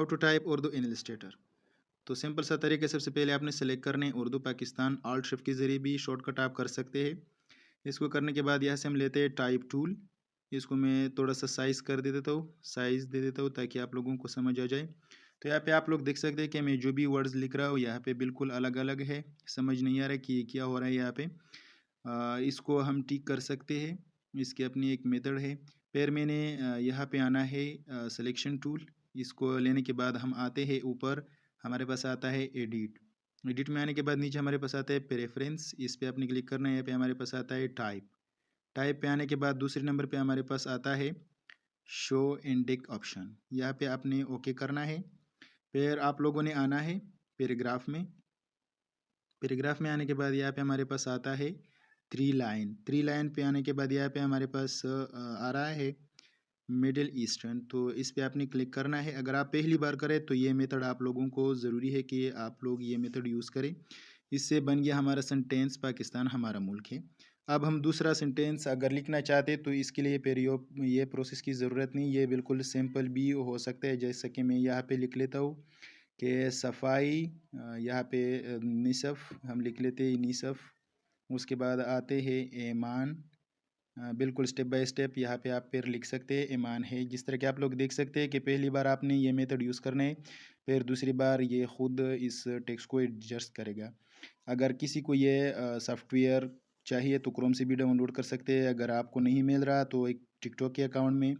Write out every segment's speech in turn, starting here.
To type Urdu in Illustrator. तो simple सा तरीका, सबसे पहले आपने सेलेक्ट करना है उर्दू पाकिस्तान, ऑल्ट शिफ्ट के ज़रिए भी शॉर्टकट आप कर सकते हैं। इसको करने के बाद यहाँ से हम लेते हैं टाइप टूल। इसको मैं थोड़ा सा साइज़ कर दे देता हूँ, साइज़ दे देता हूँ ताकि आप लोगों को समझ आ जाए। तो यहाँ पे आप लोग देख सकते हैं कि मैं जो भी वर्ड्स लिख रहा हूँ यहाँ पे बिल्कुल अलग अलग है, समझ नहीं आ रहा है कि ये क्या हो रहा है यहाँ पे। इसको हम टिक कर सकते हैं, इसकी अपनी एक मेथड है। फिर मैंने यहाँ पे आना है सिलेक्शन टूल। इसको लेने के बाद हम आते हैं ऊपर, हमारे पास आता है एडिट। एडिट में आने के बाद नीचे हमारे पास आता है प्रेफरेंस, इस पर आपने क्लिक करना है। यहाँ पे हमारे पास आता है टाइप। टाइप पे आने के बाद दूसरे नंबर पे हमारे पास आता है शो इंडेक्स ऑप्शन, यहाँ पे आपने ओके करना है। फिर आप लोगों ने आना है पैराग्राफ में। पैराग्राफ में आने के बाद यहाँ पे हमारे पास आता है थ्री लाइन पे आने के बाद यहाँ पे हमारे पास आ रहा है मिडिल ईस्टर्न, तो इस पे आपने क्लिक करना है। अगर आप पहली बार करें तो ये मेथड आप लोगों को ज़रूरी है कि आप लोग ये मेथड यूज़ करें। इससे बन गया हमारा सेंटेंस पाकिस्तान हमारा मुल्क है। अब हम दूसरा सेंटेंस अगर लिखना चाहते तो इसके लिए फिर ये प्रोसेस की ज़रूरत नहीं, ये बिल्कुल सिंपल भी हो सकता है। जैसा कि मैं यहाँ पे लिख लेता हूँ कि सफाई, यहाँ पे निसफ़ हम लिख लेते हैं निसफ़। उसके बाद आते हैं ईमान, बिल्कुल स्टेप बाय स्टेप यहाँ पे आप फिर लिख सकते हैं ईमान है। जिस तरह के आप लोग देख सकते हैं कि पहली बार आपने ये मेथड यूज़ करना है, फिर दूसरी बार ये खुद इस टेक्स्ट को एडजस्ट करेगा। अगर किसी को ये सॉफ्टवेयर चाहिए तो क्रोम से भी डाउनलोड कर सकते हैं। अगर आपको नहीं मिल रहा तो एक टिकटॉक के अकाउंट में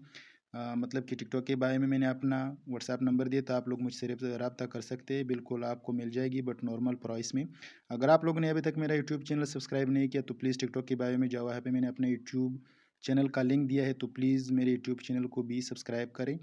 मतलब कि टिकटॉक के बारे में मैंने अपना व्हाट्सएप नंबर दिया, तो आप लोग मुझसे रब्ता कर सकते हैं, बिल्कुल आपको मिल जाएगी बट नॉर्मल प्राइस में। अगर आप लोगों ने अभी तक मेरा यूट्यूब चैनल सब्सक्राइब नहीं किया तो प्लीज़ टिकटॉक के बारे में जाओ, यहाँ पे मैंने अपने यूट्यूब चैनल का लिंक दिया है, तो प्लीज़ मेरे यूट्यूब चैनल को भी सब्सक्राइब करें।